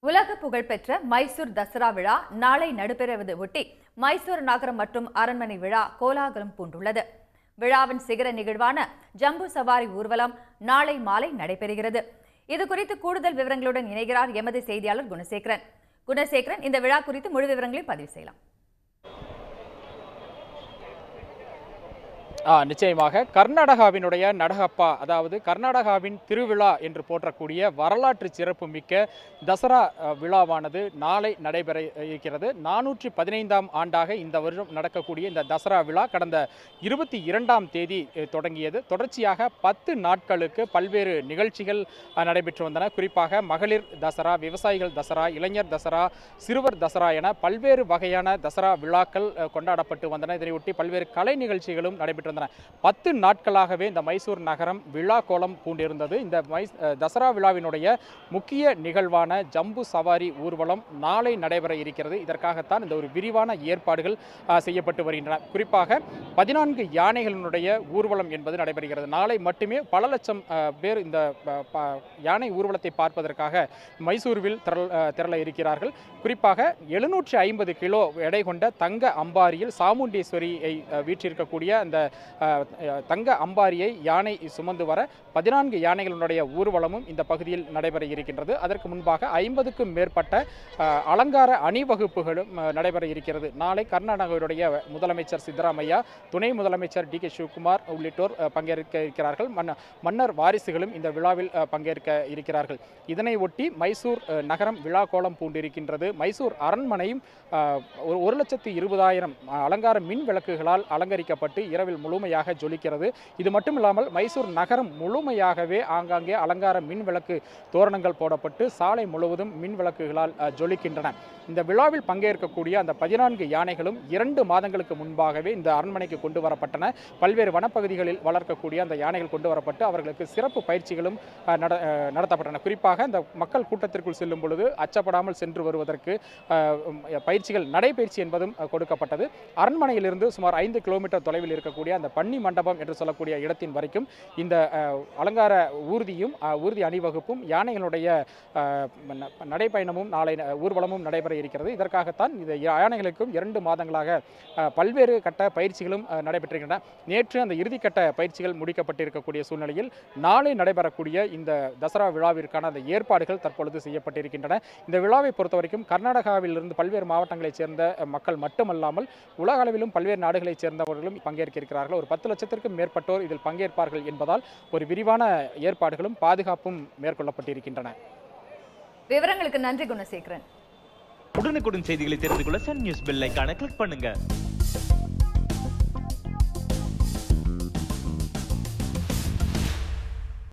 உலக புகழ்பெற்ற மைசூர் தசரா விழா நாளை நடைபெறுவதை ஒட்டி மைசூர் நகரம் மற்றும் அரண்மனை விழா கோலாகலம் பூண்டுள்ளது. விழாவின் சிகர நிகழ்வான ஜம்பு சவாரி ஊர்வலம் நாளை மாலை நடைபெறுகிறது. இதுகுறித்து கூடுதல் விவரங்களுடன் இணைகிறார் எமது செய்தியாளர் குணசேகரன். இந்த விழா குறித்து முழு விவரங்களையும் பதிவு செய்யலாம். நிச்சயமாக கர்நாடகாவினுடைய நடகப்பா, அதாவது கர்நாடகாவின் திருவிழா என்று போற்றக்கூடிய வரலாற்று சிறப்பு மிக்க தசரா விழாவானது நாளை நடைபெற இருக்கிறது. 415ஆம் ஆண்டாக இந்த வருடம் நடக்கக்கூடிய இந்த தசரா விழா கடந்த 22ஆம் தேதி தொடங்கியது. தொடர்ச்சியாக 10 நாட்களுக்கு பல்வேறு நிகழ்ச்சிகள் நடைபெற்று வந்தன. குறிப்பாக மகளிர் தசரா, விவசாயிகள் தசரா, இளைஞர் தசரா, சிறுவர் தசரா என பல்வேறு வகையான தசரா விழாக்கள் கொண்டாடப்பட்டு வந்தன. இதனையொட்டி பல்வேறு கலை நிகழ்ச்சிகளும் நடைபெற்று 10 நாட்களாகவே இந்த மைசூர் நகரம் விழா கோலம் பூண்டிருந்தது. இந்த தசரா விழாவினுடைய முக்கிய நிகழ்வான ஜம்பு சவாரி ஊர்வலம் நாளை நடைபெற இருக்கிறது. இதற்காகத்தான் இந்த ஒரு விரிவான ஏற்பாடுகள் செய்யப்பட்டு வருகின்றன. குறிப்பாக 14 யானைகளினுடைய ஊர்வலம் என்பது நடைபெறுகிறது. நாளை மட்டுமே பல லட்சம் பேர் இந்த யானை ஊர்வலத்தை பார்ப்பதற்காக மைசூருவில் திரள இருக்கிறார்கள். குறிப்பாக 750 கிலோ எடை கொண்ட தங்க அம்பாரியில் சாமுண்டீஸ்வரியை வீற்றிருக்கக்கூடிய அந்த தங்க அம்பாரியை யானை சுமந்து வர 14 யானைகளுடைய ஊர்வலமும் இந்த பகுதியில் நடைபெற இருக்கின்றது. அதற்கு முன்பாக 50க்கும் மேற்பட்ட அலங்கார அணிவகுப்புகளும் நடைபெற இருக்கிறது. நாளை கர்நாடகாவுடைய முதலமைச்சர் சித்தராமையா, துணை முதலமைச்சர் டி.கே. சிவகுமார் உள்ளிட்டோர் பங்கேற்க இருக்கிறார்கள். மன்னர் வாரிசுகளும் இந்த விழாவில் பங்கேற்க இருக்கிறார்கள். இதனை ஒட்டி மைசூர் நகரம் விழா கோலம் பூண்டிருக்கின்றது. மைசூர் அரண்மனையும் 1,20,000 அலங்கார மின் விளக்குகளால் அலங்கரிக்கப்பட்டு இரவில் முழுமையாக ஜொலிக்கிறது. இது மட்டுமில்லாமல் மைசூர் நகரம் முழுமையாகவே ஆங்காங்கே அலங்கார மின் விளக்கு தோரணங்கள் போடப்பட்டு சாலை முழுவதும் மின் விளக்குகளால் ஜொலிக்கின்றன. இந்த விழாவில் பங்கேற்கக்கூடிய அந்த 14 யானைகளும் 2 மாதங்களுக்கு முன்பாகவே இந்த அரண்மனைக்கு கொண்டு வரப்பட்டன. பல்வேறு வனப்பகுதிகளில் வளர்க்கக்கூடிய அந்த யானைகள் கொண்டு வரப்பட்டு அவர்களுக்கு சிறப்பு பயிற்சிகளும் நடத்தப்பட்டன. குறிப்பாக இந்த மக்கள் கூட்டத்திற்குள் செல்லும் பொழுது அச்சப்படாமல் சென்று வருவதற்கு பயிற்சிகள், நடைபயிற்சி என்பதும் கொடுக்கப்பட்டது. அரண்மனையிலிருந்து சுமார் 5 கிலோமீட்டர் தொலைவில் இருக்கக்கூடிய அந்த பன்னி மண்டபம் என்று சொல்லக்கூடிய இடத்தின் வரைக்கும் இந்த அலங்கார ஊர்தி அணிவகுப்பும் யானைகளுடைய நடைப்பயணமும் நாளை ஊர்வலமும் நடைபெற இருக்கிறது. இதற்காகத்தான் இந்த யானைகளுக்கும் 2 மாதங்களாக பல்வேறு கட்ட பயிற்சிகளும் நடைபெற்றிருக்கின்றன. நேற்று அந்த இறுதிக்கட்ட பயிற்சிகள் முடிக்கப்பட்டிருக்கக்கூடிய சூழ்நிலையில் நாளை நடைபெறக்கூடிய இந்த தசரா விழாவிற்கான அந்த ஏற்பாடுகள் தற்பொழுது செய்யப்பட்டிருக்கின்றன. இந்த விழாவை பொறுத்தவரைக்கும் கர்நாடகாவிலிருந்து பல்வேறு மாவட்டங்களைச் சேர்ந்த மக்கள் மட்டுமல்லாமல் உலக அளவிலும் பல்வேறு நாடுகளைச் சேர்ந்தவர்களும் பங்கேற்க இருக்கிறார்கள். ஒரு 10 லட்சத்திற்கும் மேற்பட்டோர் இதில் பங்கேற்பார்கள் என்பதால் ஒரு விரிவான ஏற்பாடுகளும் பாதுகாப்பும் மேற்கொள்ளப்பட்டிருக்கின்றன. விவரங்களுக்கு நன்றி குணசேகரன். உடனுக்குடன் செய்திகளை தெரிந்து கொள்ள சன் நியூஸ் பெல் ஐகானை கிளிக் பண்ணுங்க.